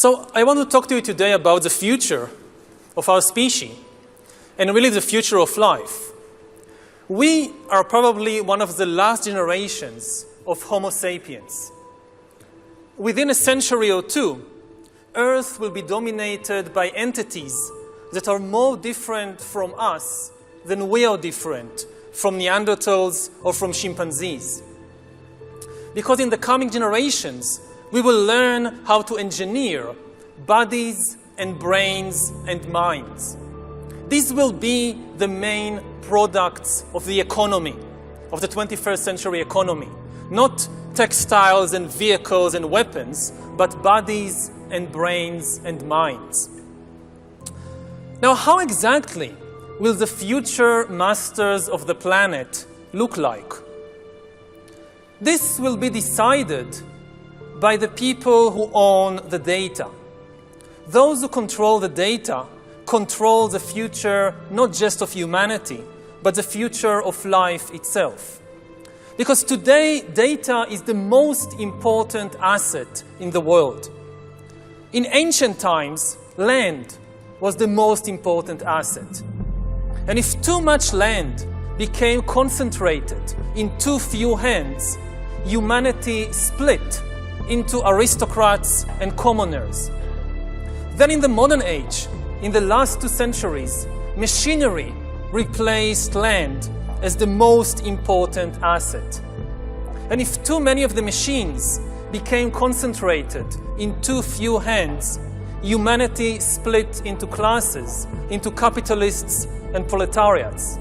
So I want to talk to you today about the future of our species and really the future of life. We are probably one of the last generations of Homo sapiens. Within a century or two, Earth will be dominated by entities that are more different from us than we are different from Neanderthals or from chimpanzees. Because in the coming generations, we will learn how to engineer bodies and brains and minds. These will be the main products of the economy, of the 21st century economy. Not textiles and vehicles and weapons, but bodies and brains and minds. Now, how exactly will the future masters of the planet look like? This will be decided by the people who own the data. Those who control the data control the future not just of humanity, but the future of life itself. Because today, data is the most important asset in the world. In ancient times, land was the most important asset. And if too much land became concentrated in too few hands, humanity split into aristocrats and commoners. Then in the modern age, in the last 2 centuries, machinery replaced land as the most important asset. And if too many of the machines became concentrated in too few hands, humanity split into classes, into capitalists and proletariats.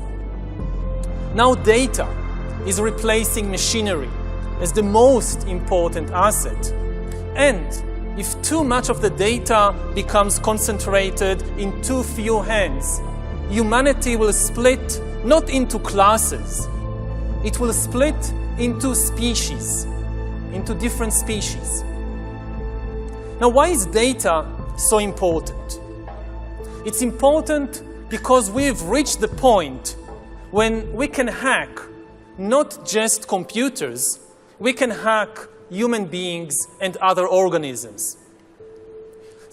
Now data is replacing machinery as the most important asset. And if too much of the data becomes concentrated in too few hands, humanity will split not into classes, it will split into species, into different species. Now, why is data so important? It's important because we've reached the point when we can hack not just computers, we can hack human beings and other organisms.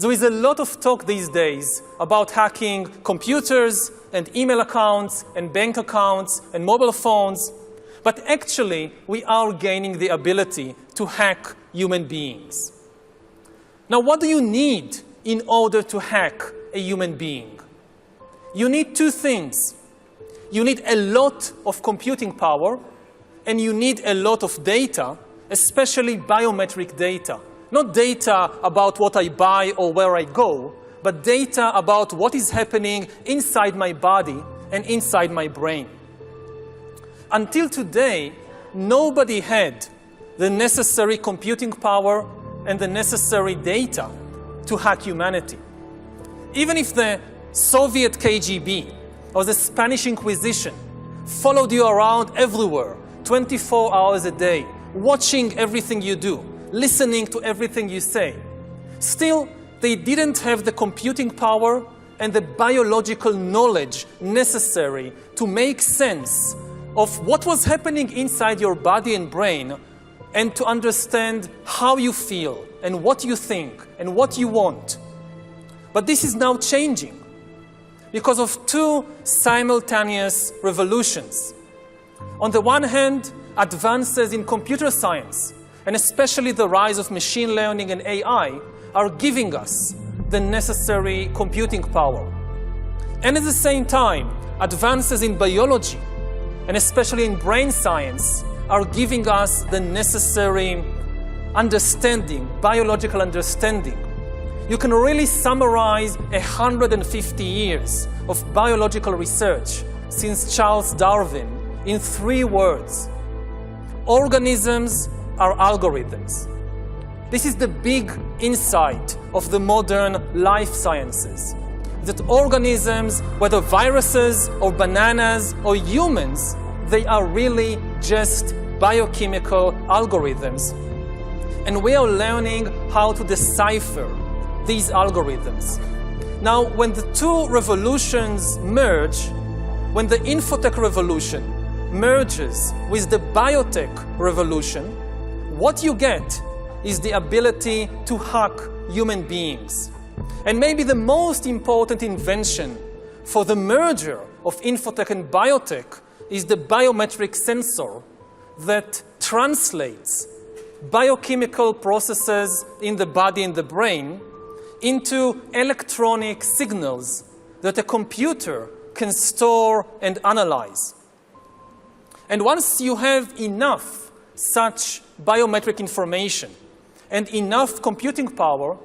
There is a lot of talk these days about hacking computers and email accounts and bank accounts and mobile phones, but actually we are gaining the ability to hack human beings. Now, what do you need in order to hack a human being? You need 2 things. You need a lot of computing power, and you need a lot of data, especially biometric data. Not data about what I buy or where I go, but data about what is happening inside my body and inside my brain. Until today, nobody had the necessary computing power and the necessary data to hack humanity. Even if the Soviet KGB or the Spanish Inquisition followed you around everywhere, 24 hours a day, watching everything you do, listening to everything you say, still, they didn't have the computing power and the biological knowledge necessary to make sense of what was happening inside your body and brain and to understand how you feel and what you think and what you want. But this is now changing because of 2 simultaneous revolutions. On the one hand, advances in computer science, and especially the rise of machine learning and AI, are giving us the necessary computing power. And at the same time, advances in biology, and especially in brain science, are giving us the necessary understanding, biological understanding. You can really summarize 150 years of biological research since Charles Darwin in 3 words. Organisms are algorithms. This is the big insight of the modern life sciences. That organisms, whether viruses or bananas or humans, they are really just biochemical algorithms. And we are learning how to decipher these algorithms. Now, when the 2 revolutions merge, when the infotech revolution merges with the biotech revolution, what you get is the ability to hack human beings. And maybe the most important invention for the merger of infotech and biotech is the biometric sensor that translates biochemical processes in the body and the brain into electronic signals that a computer can store and analyze. And once you have enough such biometric information and enough computing power,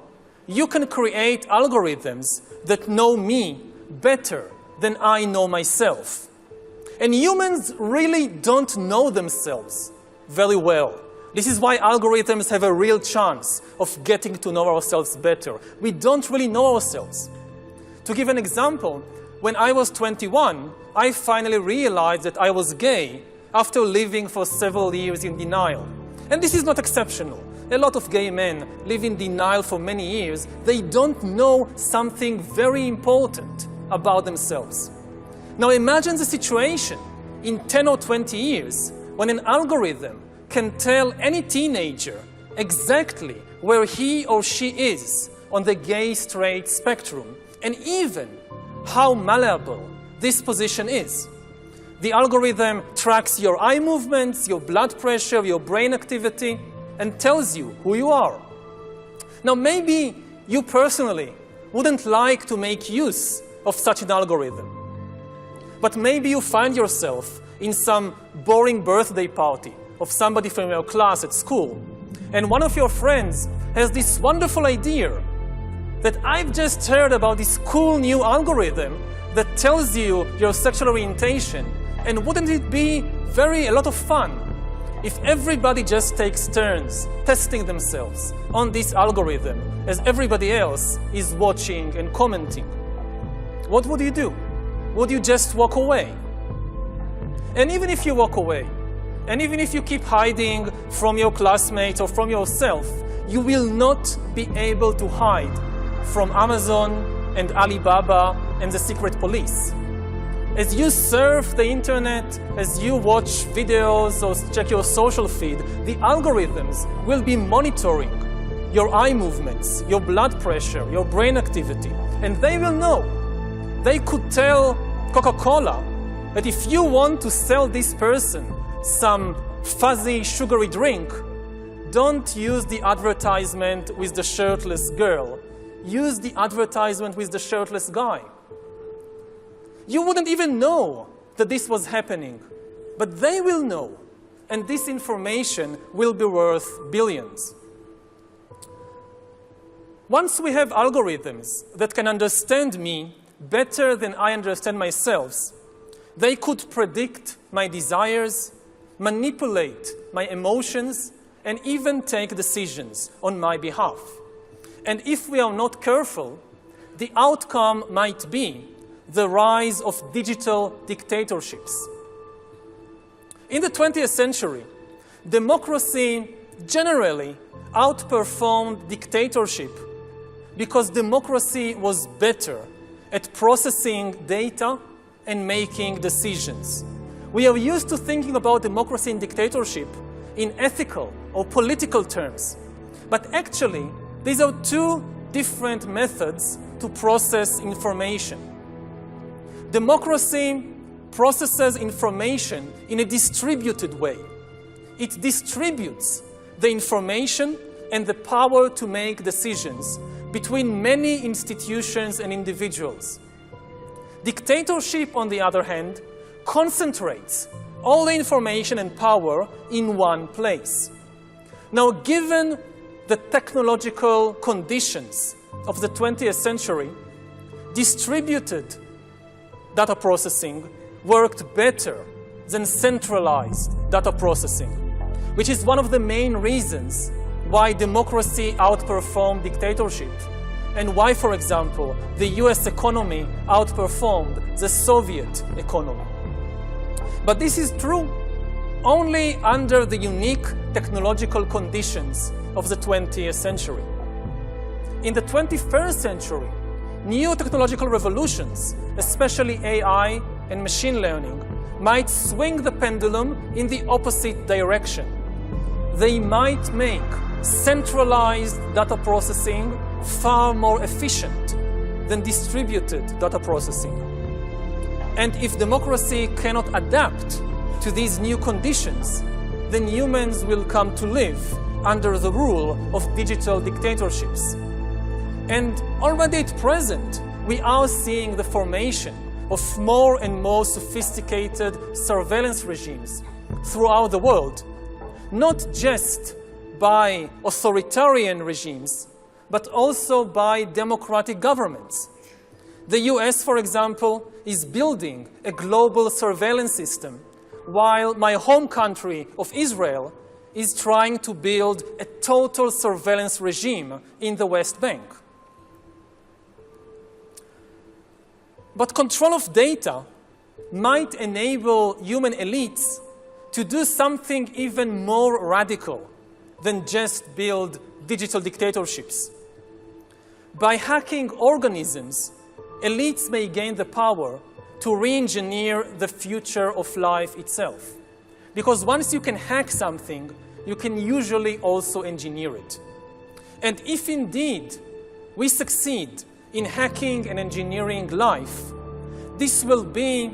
you can create algorithms that know me better than I know myself. And humans really don't know themselves very well. This is why algorithms have a real chance of getting to know ourselves better. We don't really know ourselves. To give an example, when I was 21, I finally realized that I was gay after living for several years in denial. And this is not exceptional. A lot of gay men live in denial for many years. They don't know something very important about themselves. Now imagine the situation in 10 or 20 years when an algorithm can tell any teenager exactly where he or she is on the gay-straight spectrum, and even how malleable this position is. The algorithm tracks your eye movements, your blood pressure, your brain activity, and tells you who you are. Now maybe you personally wouldn't like to make use of such an algorithm, but maybe you find yourself in some boring birthday party of somebody from your class at school, and one of your friends has this wonderful idea that I've just heard about this cool new algorithm that tells you your sexual orientation, and wouldn't it be a lot of fun if everybody just takes turns testing themselves on this algorithm as everybody else is watching and commenting? What would you do? Would you just walk away? And even if you walk away, and even if you keep hiding from your classmates or from yourself, you will not be able to hide from Amazon and Alibaba and the secret police. As you surf the internet, as you watch videos or check your social feed, the algorithms will be monitoring your eye movements, your blood pressure, your brain activity, and they will know. They could tell Coca-Cola that if you want to sell this person some fuzzy, sugary drink, don't use the advertisement with the shirtless girl. Use the advertisement with the shirtless guy. You wouldn't even know that this was happening, but they will know, and this information will be worth billions. Once we have algorithms that can understand me better than I understand myself, they could predict my desires, manipulate my emotions, and even take decisions on my behalf. And if we are not careful, the outcome might be the rise of digital dictatorships. In the 20th century, democracy generally outperformed dictatorship because democracy was better at processing data and making decisions. We are used to thinking about democracy and dictatorship in ethical or political terms, but actually these are two different methods to process information. Democracy processes information in a distributed way. It distributes the information and the power to make decisions between many institutions and individuals. Dictatorship, on the other hand, concentrates all the information and power in one place. Now, given the technological conditions of the 20th century, distributed data processing worked better than centralized data processing, which is one of the main reasons why democracy outperformed dictatorship, and why, for example, the US economy outperformed the Soviet economy. But this is true only under the unique technological conditions of the 20th century. In the 21st century, new technological revolutions, especially AI and machine learning, might swing the pendulum in the opposite direction. They might make centralized data processing far more efficient than distributed data processing. And if democracy cannot adapt to these new conditions, then humans will come to live under the rule of digital dictatorships. And already at present, we are seeing the formation of more and more sophisticated surveillance regimes throughout the world, not just by authoritarian regimes, but also by democratic governments. The US, for example, is building a global surveillance system, while my home country of Israel is trying to build a total surveillance regime in the West Bank. But control of data might enable human elites to do something even more radical than just build digital dictatorships. By hacking organisms, elites may gain the power to re-engineer the future of life itself. Because once you can hack something, you can usually also engineer it. And if indeed we succeed in hacking and engineering life, this will be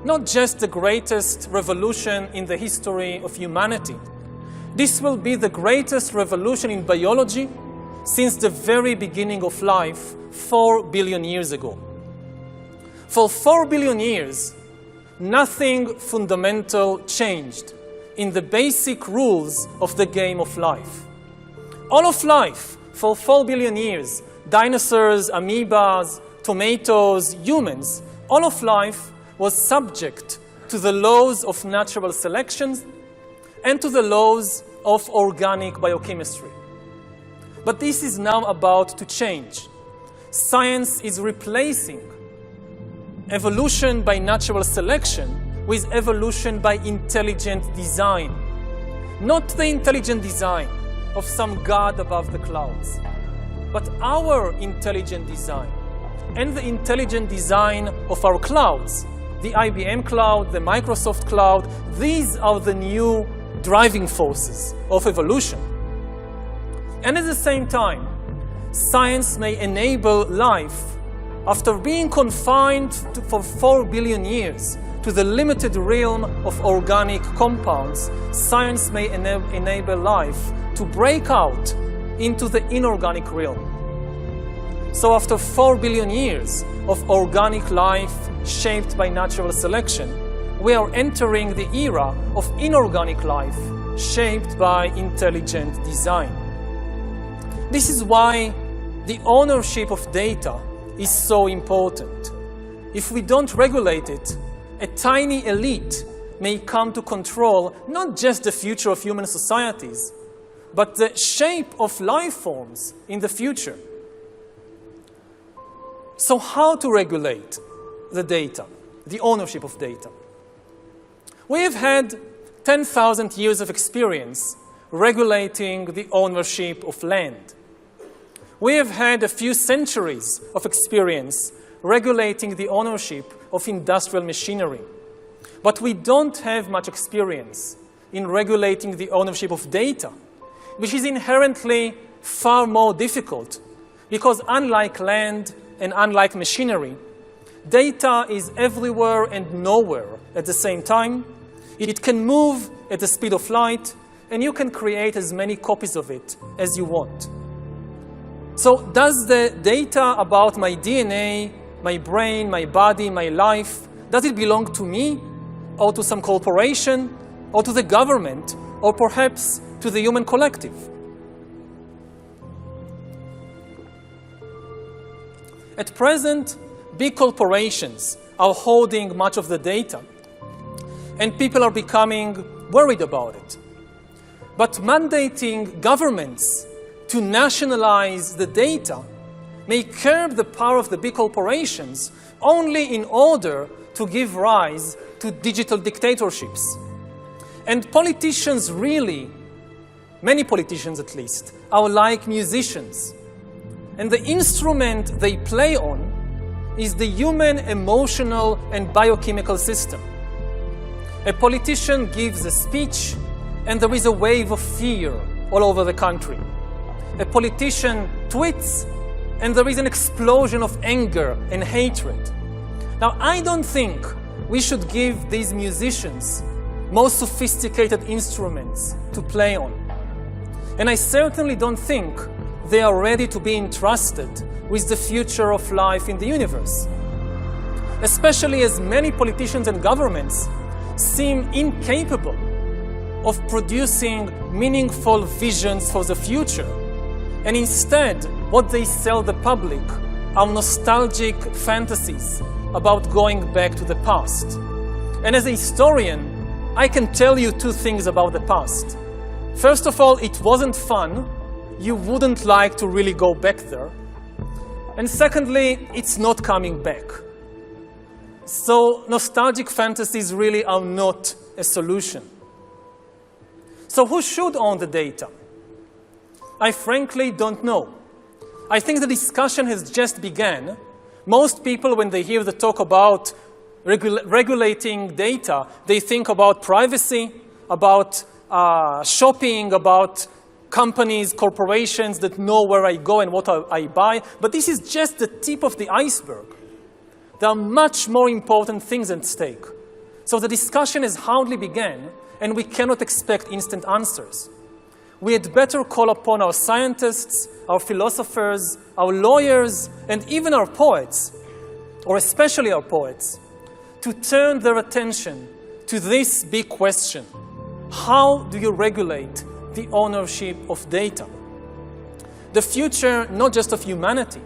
not just the greatest revolution in the history of humanity. This will be the greatest revolution in biology since the very beginning of life 4 billion years ago. For 4 billion years, nothing fundamental changed in the basic rules of the game of life. All of life, for 4 billion years, dinosaurs, amoebas, tomatoes, humans, all of life was subject to the laws of natural selection and to the laws of organic biochemistry. But this is now about to change. Science is replacing evolution by natural selection with evolution by intelligent design. Not the intelligent design of some god above the clouds, but our intelligent design and the intelligent design of our clouds, the IBM cloud, the Microsoft cloud. These are the new driving forces of evolution. And at the same time, science may enable life, after being confined for 4 billion years to the limited realm of organic compounds, science may enable life to break out into the inorganic realm. So after 4 billion years of organic life shaped by natural selection, we are entering the era of inorganic life shaped by intelligent design. This is why the ownership of data is so important. If we don't regulate it, a tiny elite may come to control not just the future of human societies, but the shape of life forms in the future. So how to regulate the data, the ownership of data? We have had 10,000 years of experience regulating the ownership of land. We have had a few centuries of experience regulating the ownership of industrial machinery. But we don't have much experience in regulating the ownership of data, which is inherently far more difficult because unlike land and unlike machinery, data is everywhere and nowhere at the same time. It can move at the speed of light, and you can create as many copies of it as you want. So does the data about my DNA, my brain, my body, my life, does it belong to me, or to some corporation, or to the government, or perhaps to the human collective? At present, big corporations are holding much of the data, and people are becoming worried about it. But mandating governments to nationalize the data may curb the power of the big corporations only in order to give rise to digital dictatorships. And politicians really, many politicians at least, are like musicians. And the instrument they play on is the human emotional and biochemical system. A politician gives a speech, and there is a wave of fear all over the country. A politician tweets, and there is an explosion of anger and hatred. Now, I don't think we should give these musicians most sophisticated instruments to play on. And I certainly don't think they are ready to be entrusted with the future of life in the universe. Especially as many politicians and governments seem incapable of producing meaningful visions for the future. And instead, what they sell the public are nostalgic fantasies about going back to the past. And as a historian, I can tell you two things about the past. First of all, it wasn't fun. You wouldn't like to really go back there. And secondly, it's not coming back. So nostalgic fantasies really are not a solution. So who should own the data? I frankly don't know. I think the discussion has just begun. Most people, when they hear the talk about regulating data, they think about privacy, about shopping, about companies, corporations that know where I go and what I buy. But this is just the tip of the iceberg. There are much more important things at stake. So the discussion has hardly begun, and we cannot expect instant answers. We had better call upon our scientists, our philosophers, our lawyers, and even our poets, or especially our poets, to turn their attention to this big question. How do you regulate the ownership of data? The future, not just of humanity,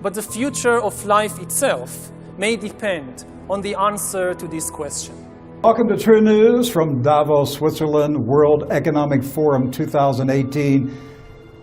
but the future of life itself, may depend on the answer to this question. Welcome to True News from Davos, Switzerland, World Economic Forum 2018.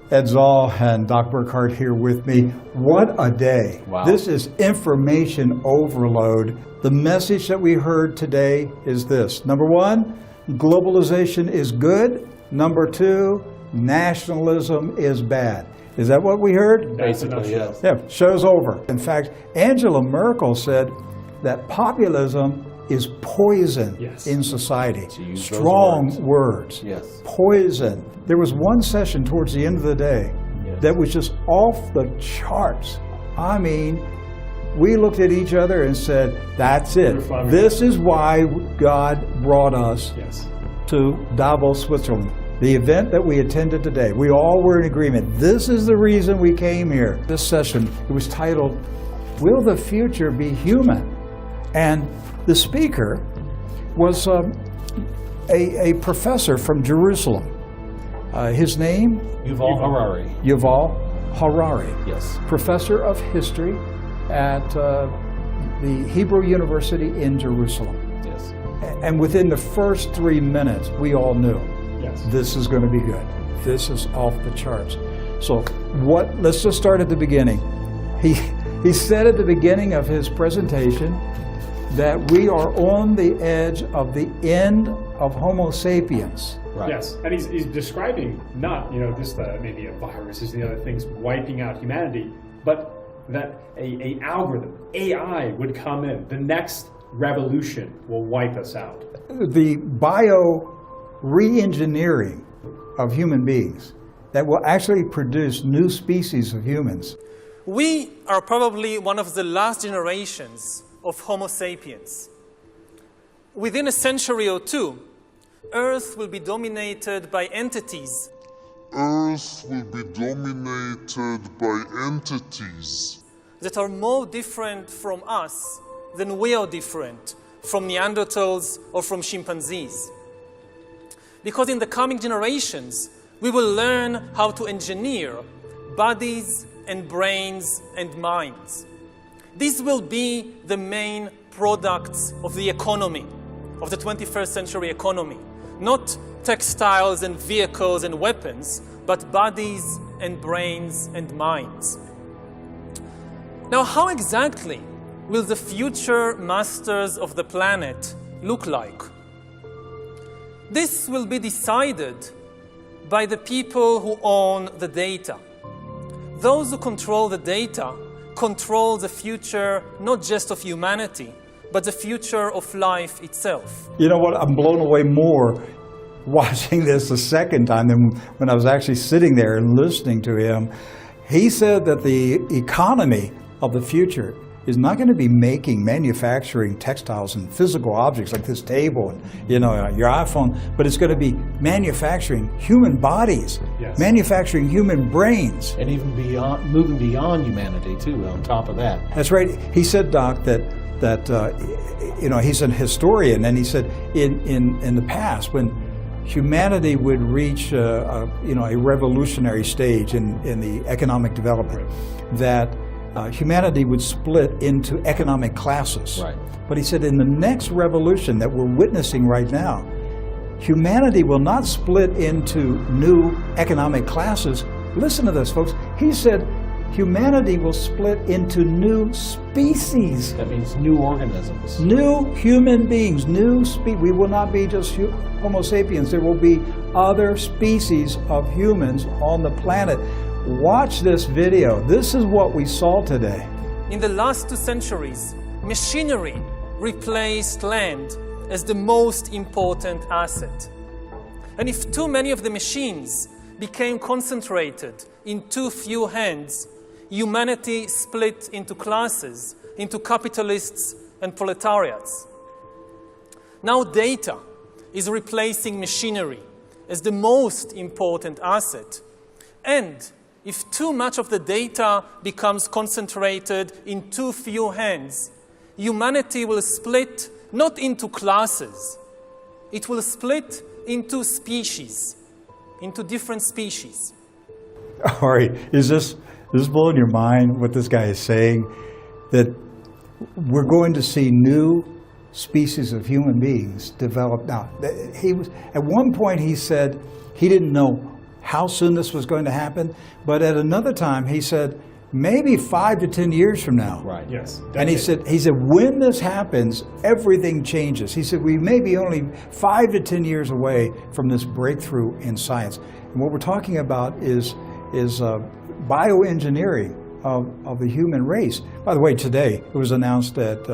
Ed Zoll and Doc Burkhardt here with me. What a day. Wow. This is information overload. The message that we heard today is this. Number one, globalization is good. Number two, nationalism is bad. Is that what we heard? Basically, yes. Yeah, show's over. In fact, Angela Merkel said that populism is poison in society. Strong words. Yes. Poison. There was one session towards the end of the day that was just off the charts. I mean, we looked at each other and said, that's it. This is why God brought us to Davos, Switzerland. The event that we attended today, we all were in agreement. This is the reason we came here. This session, it was titled, Will the Future Be Human? And the speaker was a professor from Jerusalem. His name? Yuval Harari. Yuval Harari. Yes. Professor of history at the Hebrew University in Jerusalem. Yes. And within the first 3 minutes, we all knew this is going to be good. This is off the charts. So let's just start at the beginning. He said at the beginning of his presentation that we are on the edge of the end of Homo sapiens. Right. Yes, and he's describing not just maybe a virus and the other things wiping out humanity, but that a algorithm, AI, would come in. The next revolution will wipe us out. The re-engineering of human beings that will actually produce new species of humans. We are probably one of the last generations of Homo sapiens. Within a century or two, Earth will be dominated by entities. That are more different from us than we are different from Neanderthals or from chimpanzees. Because in the coming generations, we will learn how to engineer bodies and brains and minds. These will be the main products of the economy, of the 21st century economy. Not textiles and vehicles and weapons, but bodies and brains and minds. Now, how exactly will the future masters of the planet look like? This will be decided by the people who own the data. Those who control the data control the future, not just of humanity, but the future of life itself. You know what? I'm blown away more watching this a second time than when I was actually sitting there and listening to him. He said that the economy of the future is not going to be manufacturing textiles and physical objects like this table and your iPhone, but it's going to be manufacturing human bodies, yes, manufacturing human brains, and even moving beyond humanity too. On top of that, that's right. He said, Doc, that he's an historian, and he said in the past when humanity would reach a revolutionary stage in the economic development, that humanity would split into economic classes. Right. But he said in the next revolution that we're witnessing right now, humanity will not split into new economic classes. Listen to this, folks. He said humanity will split into new species. That means new organisms. New human beings, we will not be just Homo sapiens. There will be other species of humans on the planet. Watch this video. This is what we saw today. In the last 2 centuries, machinery replaced land as the most important asset. And if too many of the machines became concentrated in too few hands, humanity split into classes, into capitalists and proletariats. Now data is replacing machinery as the most important asset. And if too much of the data becomes concentrated in too few hands, humanity will split not into classes, it will split into species, into different species. All right, is this blowing your mind, what this guy is saying? That we're going to see new species of human beings develop. Now, at one point he said he didn't know how soon this was going to happen, but at another time he said maybe 5 to 10 years from now. Right. Yes. And he said when this happens, everything changes. He said we may be only 5 to 10 years away from this breakthrough in science. And what we're talking about is bioengineering of the human race. By the way, today it was announced that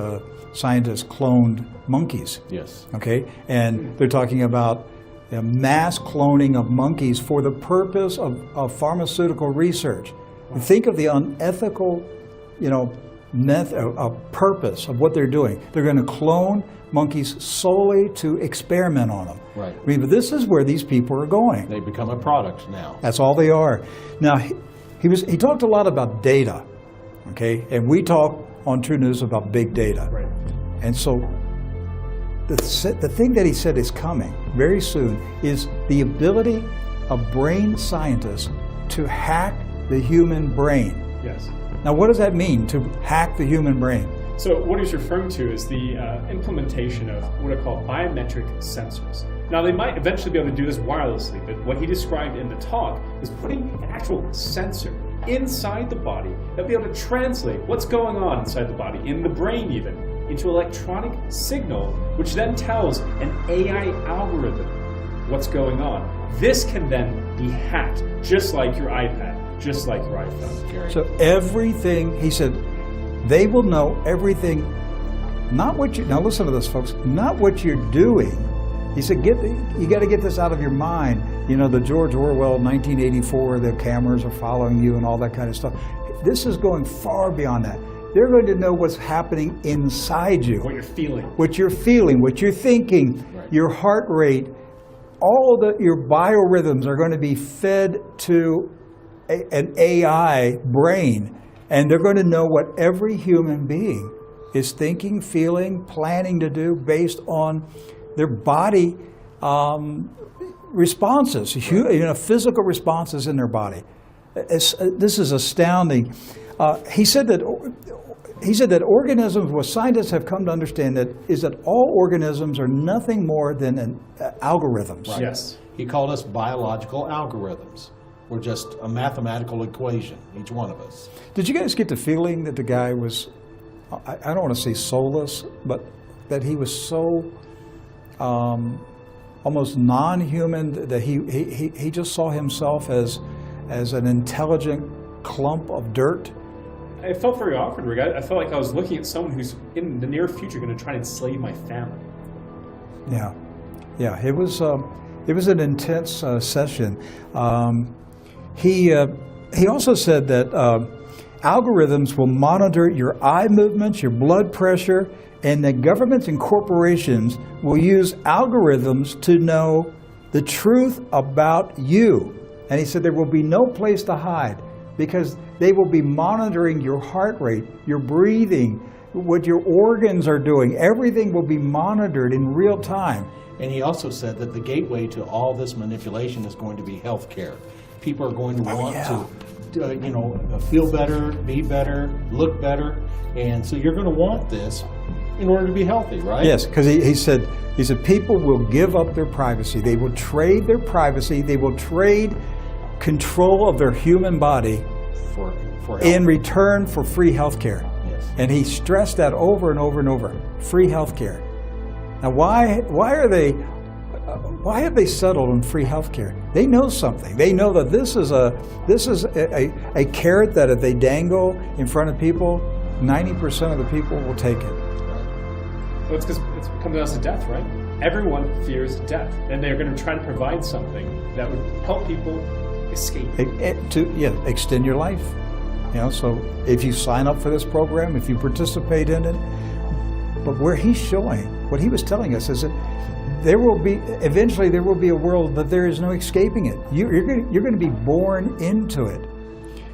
scientists cloned monkeys. Yes. Okay, and they're talking about mass cloning of monkeys for the purpose of pharmaceutical research. Wow. Think of the unethical, purpose of what they're doing. They're going to clone monkeys solely to experiment on them. Right. I mean, but this is where these people are going. They become a product now. That's all they are. Now, he talked a lot about data, okay, and we talk on True News about big data. Right. And so the thing that he said is coming very soon is the ability of brain scientists to hack the human brain. Yes. Now, what does that mean, to hack the human brain? So what he's referring to is the implementation of what are called biometric sensors. Now, they might eventually be able to do this wirelessly, but what he described in the talk is putting an actual sensor inside the body that'll be able to translate what's going on inside the body, in the brain even, into electronic signal, which then tells an AI algorithm what's going on. This can then be hacked, just like your iPad, just like your iPhone. So everything, he said, they will know everything, not what you, now listen to this, folks, not what you're doing. He said, you got to get this out of your mind. You know, the George Orwell 1984, the cameras are following you and all that kind of stuff. This is going far beyond that. They're going to know what's happening inside you. What you're feeling. What you're feeling, what you're thinking, right. Your heart rate, your biorhythms are going to be fed to an AI brain. And they're going to know what every human being is thinking, feeling, planning to do based on their body responses, physical responses in their body. This is astounding. He said that organisms, what scientists have come to understand, is that all organisms are nothing more than algorithms. Right. Yes. He called us biological algorithms. We're just a mathematical equation, each one of us. Did you guys get the feeling that the guy was, I don't want to say soulless, but that he was so almost non-human, that he just saw himself as an intelligent clump of dirt? I felt very awkward, Rick. I felt like I was looking at someone who's in the near future going to try and enslave my family. Yeah, it was. It was an intense session. He also said that algorithms will monitor your eye movements, your blood pressure, and the governments and corporations will use algorithms to know the truth about you. And he said there will be no place to hide because they will be monitoring your heart rate, your breathing, what your organs are doing. Everything will be monitored in real time. And he also said that the gateway to all this manipulation is going to be healthcare. People are going to want to feel better, be better, look better, and so you're going to want this in order to be healthy, right? Yes, because he said people will give up their privacy. They will trade their privacy. They will trade control of their human body for health. In return for free health care. Yes. And he stressed that over and over and over. Free health care. Now, why have they settled on free health care? They know something. They know that this is a carrot that if they dangle in front of people, 90% of the people will take it. Well, it's because it comes down to death, right? Everyone fears death, and they're going to try to provide something that would help people escape. Extend your life. So if you sign up for this program, if you participate in it, but where he's showing, what he was telling us is that eventually there will be a world that there is no escaping it. You're going to be born into it.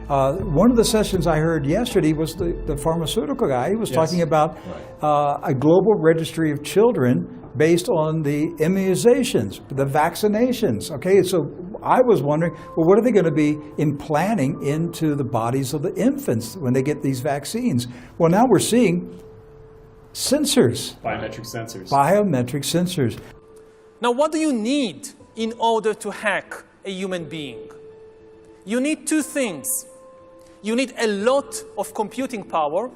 One of the sessions I heard yesterday was the pharmaceutical guy. He was talking about a global registry of children based on the immunizations, the vaccinations. Okay, so I was wondering, well, what are they going to be implanting into the bodies of the infants when they get these vaccines? Well, now we're seeing sensors. Biometric sensors. Biometric sensors. Now, what do you need in order to hack a human being? You need two things. You need a lot of computing power,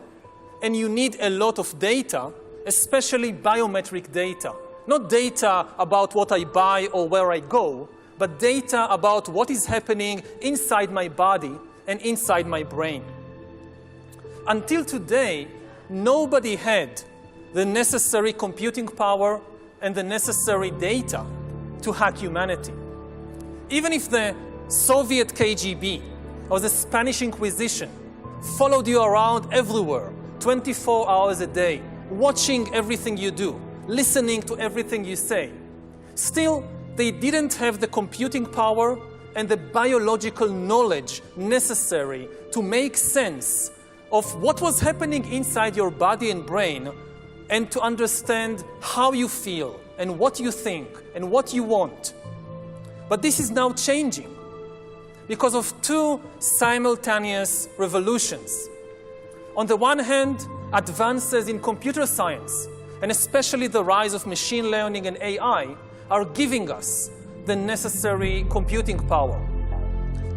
and you need a lot of data, especially biometric data. Not data about what I buy or where I go, but data about what is happening inside my body and inside my brain. Until today, nobody had the necessary computing power and the necessary data to hack humanity. Even if the Soviet KGB or the Spanish Inquisition followed you around everywhere, 24 hours a day, watching everything you do, listening to everything you say, still, they didn't have the computing power and the biological knowledge necessary to make sense of what was happening inside your body and brain and to understand how you feel and what you think and what you want. But this is now changing because of two simultaneous revolutions. On the one hand, advances in computer science, and especially the rise of machine learning and AI, are giving us the necessary computing power.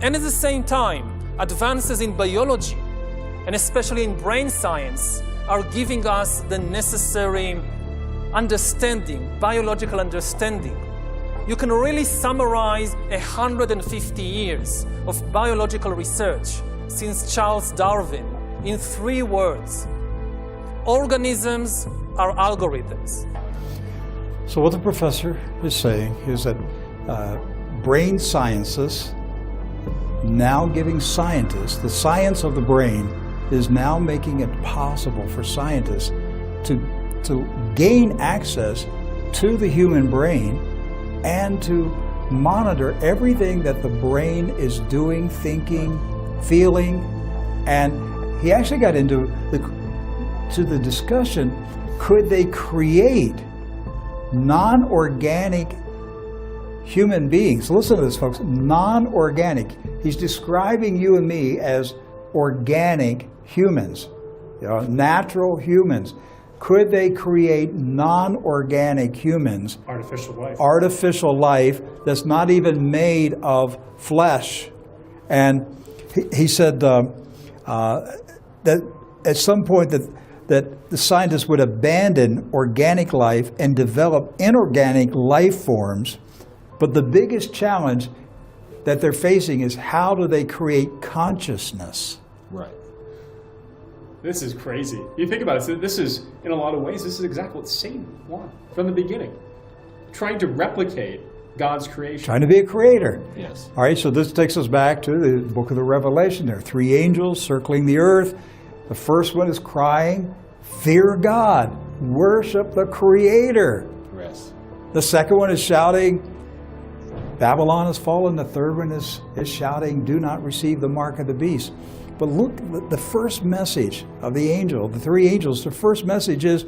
And at the same time, advances in biology, and especially in brain science, are giving us the necessary understanding, biological understanding. You can really summarize 150 years of biological research since Charles Darwin in 3 words. Organisms are algorithms. So what the professor is saying is that brain sciences now giving scientists, the science of the brain is now making it possible for scientists to gain access to the human brain and to monitor everything that the brain is doing, thinking, feeling. And he actually got into the discussion, could they create non-organic human beings? Listen to this, folks, non-organic. He's describing you and me as organic humans, natural humans. Could they create non-organic humans? Artificial life that's not even made of flesh. And he said that at some point that the scientists would abandon organic life and develop inorganic life forms. But the biggest challenge that they're facing is how do they create consciousness? Right. This is crazy. You think about it, so this is, in a lot of ways, this is exactly what Satan wanted from the beginning. Trying to replicate God's creation. Trying to be a creator. Yes. All right, so this takes us back to the book of the Revelation. There are three angels circling the earth. The first one is crying, "Fear God, worship the Creator." Yes. The second one is shouting, "Babylon has fallen." The third one is shouting, "Do not receive the mark of the beast." But look, the first message of the angel, the three angels, the first message is,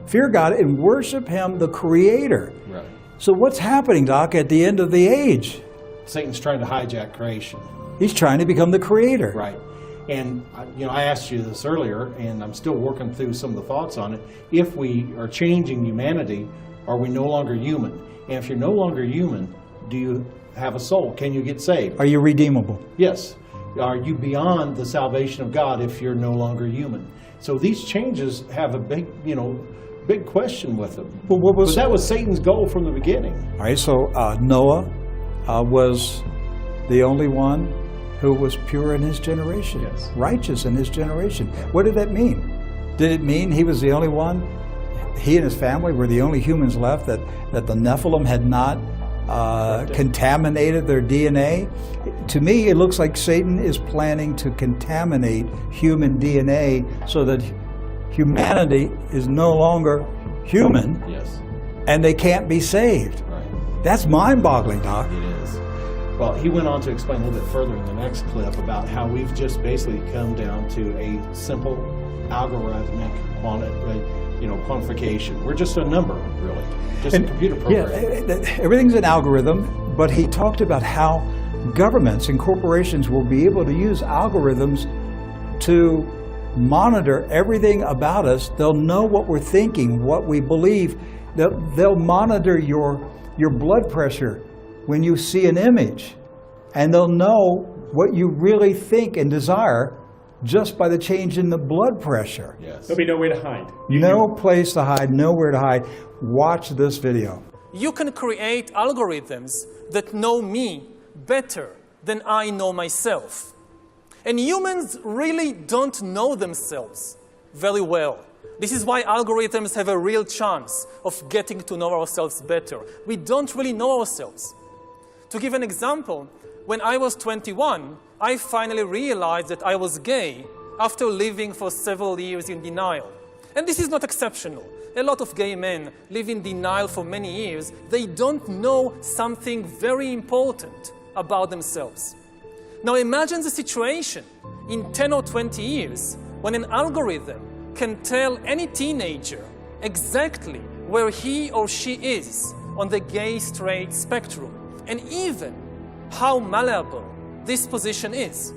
fear God and worship Him, the Creator. Right. So what's happening, Doc, at the end of the age? Satan's trying to hijack creation. He's trying to become the Creator. Right. And, I asked you this earlier, and I'm still working through some of the thoughts on it. If we are changing humanity, are we no longer human? And if you're no longer human, do you have a soul? Can you get saved? Are you redeemable? Yes. Are you beyond the salvation of God if you're no longer human? So these changes have a big, big question with them. Well, But that was Satan's goal from the beginning. All right, so Noah was the only one who was pure in his generation, Yes. righteous in his generation. What did that mean? Did it mean he was the only one? He and his family were the only humans left that the Nephilim had not contaminated their DNA? To me, it looks like Satan is planning to contaminate human DNA so that humanity is no longer human Yes. and they can't be saved. Right. That's mind-boggling, Doc. It is. Well, he went on to explain a little bit further in the next clip about how we've just basically come down to a simple algorithmic quantification. We're just a number, really. Just a computer program. Yeah, everything's an algorithm, but he talked about how governments and corporations will be able to use algorithms to monitor everything about us. They'll know what we're thinking, what we believe. They'll monitor your blood pressure when you see an image, and they'll know what you really think and desire just by the change in the blood pressure. Yes. There'll be no way to hide. No place to hide, nowhere to hide. Watch this video. You can create algorithms that know me better than I know myself. And humans really don't know themselves very well. This is why algorithms have a real chance of getting to know ourselves better. We don't really know ourselves. To give an example, when I was 21, I finally realized that I was gay after living for several years in denial. And this is not exceptional. A lot of gay men live in denial for many years. They don't know something very important about themselves. Now imagine the situation in 10 or 20 years when an algorithm can tell any teenager exactly where he or she is on the gay-straight spectrum, and even how malleable this position is.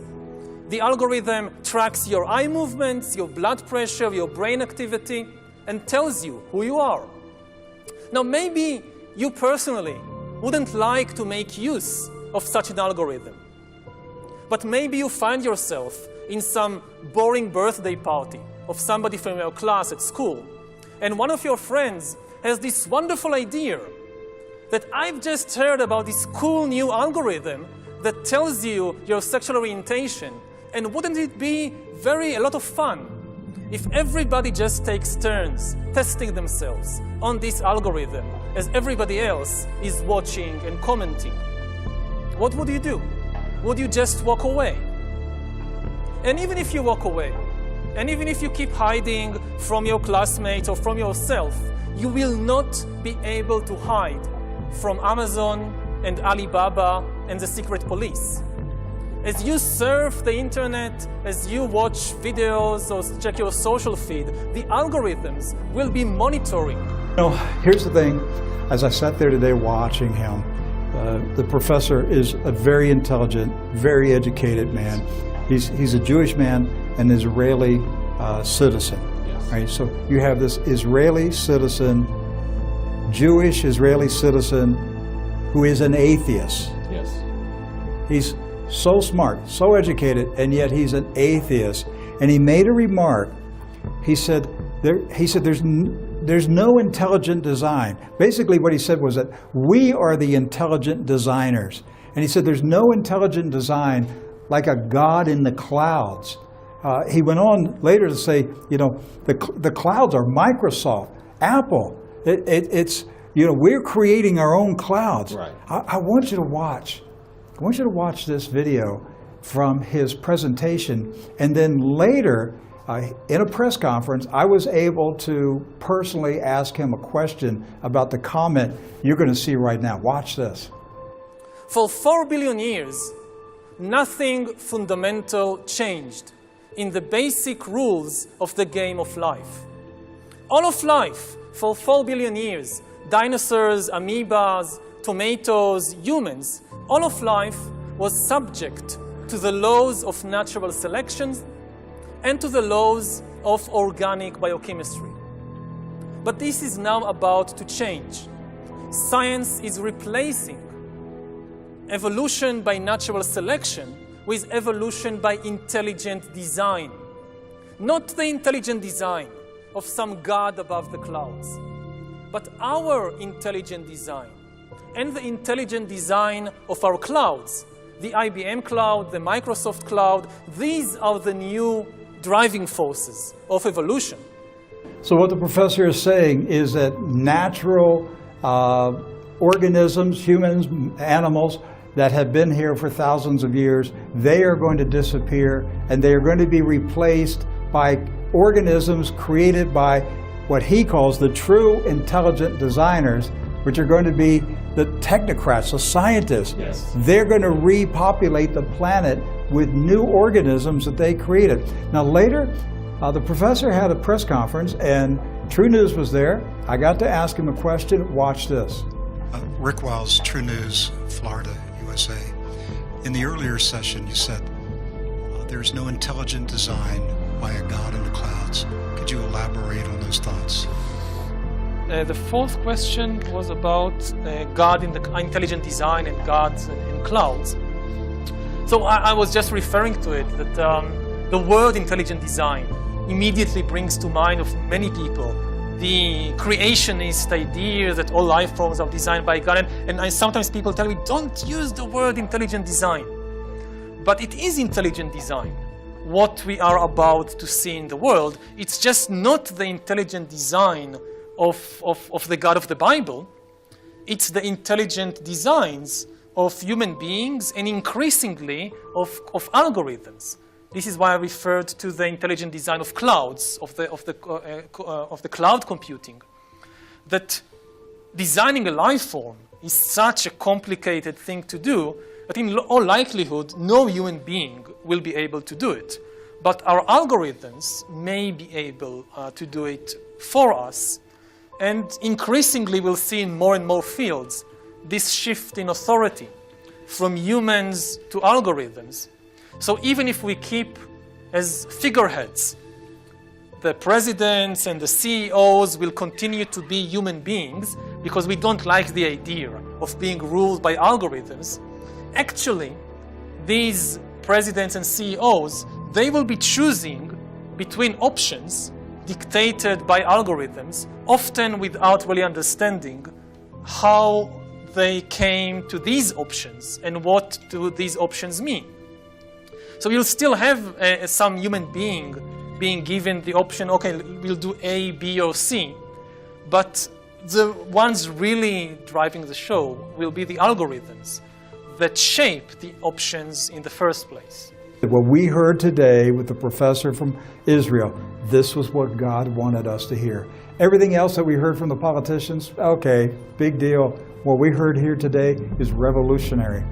The algorithm tracks your eye movements, your blood pressure, your brain activity, and tells you who you are. Now maybe you personally wouldn't like to make use of such an algorithm. But maybe you find yourself in some boring birthday party of somebody from your class at school, and one of your friends has this wonderful idea that I've just heard about this cool new algorithm that tells you your sexual orientation, and wouldn't it be a lot of fun if everybody just takes turns testing themselves on this algorithm as everybody else is watching and commenting? What would you do? Would you just walk away? And even if you walk away, and even if you keep hiding from your classmates or from yourself, you will not be able to hide from Amazon and Alibaba and the secret police. As you surf the internet, as you watch videos or check your social feed, the algorithms will be monitoring. Here's the thing. As I sat there today watching him, the professor is a very intelligent, very educated man. He's a Jewish man, an Israeli citizen. Yes. Right? So you have this Israeli citizen, Jewish Israeli citizen, who is an atheist. Yes. He's so smart, so educated, and yet he's an atheist. And he made a remark. He said, there's no intelligent design. Basically what he said was that we are the intelligent designers. And he said there's no intelligent design like a God in the clouds. He went on later to say, the clouds are Microsoft, Apple. It's we're creating our own clouds. Right. I want you to watch. I want you to watch this video from his presentation, and then later, in a press conference, I was able to personally ask him a question about the comment you're going to see right now. Watch this. For 4 billion years, nothing fundamental changed in the basic rules of the game of life. All of life, for 4 billion years, dinosaurs, amoebas, tomatoes, humans, all of life was subject to the laws of natural selection and to the laws of organic biochemistry. But this is now about to change. Science is replacing evolution by natural selection with evolution by intelligent design. Not the intelligent design of some god above the clouds, but our intelligent design and the intelligent design of our clouds. The IBM cloud, the Microsoft cloud, these are the new driving forces of evolution. So what the professor is saying is that natural organisms, humans, animals, that have been here for thousands of years, they are going to disappear, and they are going to be replaced by organisms created by what he calls the true intelligent designers, which are going to be the technocrats, the scientists. Yes. They're going to repopulate the planet with new organisms that they created. Now later, the professor had a press conference, and True News was there. I got to ask him a question. Watch this. Rick Wiles, True News, Florida, USA. In the earlier session, you said there's no intelligent design by a God in the clouds. Could you elaborate on those thoughts? The fourth question was about God in the intelligent design and gods in clouds. So I was just referring to it, that the word intelligent design immediately brings to mind of many people the creationist idea that all life forms are designed by God. And sometimes people tell me, don't use the word intelligent design. But it is intelligent design, what we are about to see in the world. It's just not the intelligent design of the God of the Bible. It's the intelligent designs of human beings and increasingly of algorithms. This is why I referred to the intelligent design of clouds, of the cloud computing. That designing a life form is such a complicated thing to do that in all likelihood, no human being will be able to do it. But our algorithms may be able to do it for us. And increasingly, we'll see in more and more fields this shift in authority from humans to algorithms. So even if we keep as figureheads, the presidents and the CEOs will continue to be human beings because we don't like the idea of being ruled by algorithms. Actually, these presidents and CEOs, they will be choosing between options dictated by algorithms, often without really understanding how they came to these options and what do these options mean. So you'll still have some human being being given the option, okay, we'll do A, B, or C, but the ones really driving the show will be the algorithms that shape the options in the first place. What we heard today with the professor from Israel, this was what God wanted us to hear. Everything else that we heard from the politicians, okay, big deal. What we heard here today is revolutionary.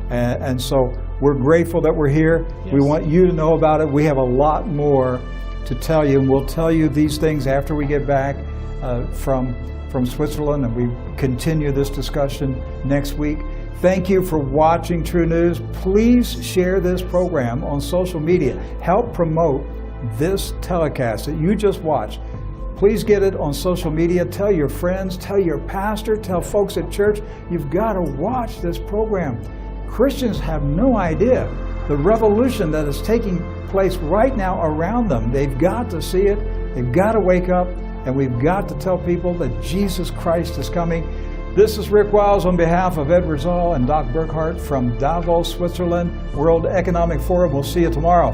And so we're grateful that we're here. Yes. We want you to know about it. We have a lot more to tell you, and we'll tell you these things after we get back from Switzerland, and we continue this discussion next week. Thank you for watching True News. Please share this program on social media. Help promote this telecast that you just watched. Please get it on social media. Tell your friends, tell your pastor, tell folks at church, you've got to watch this program. Christians have no idea the revolution that is taking place right now around them. They've got to see it. They've got to wake up, and we've got to tell people that Jesus Christ is coming. This is Rick Wiles on behalf of Ed Rizal and Doc Burkhart from Davos, Switzerland, World Economic Forum. We'll see you tomorrow.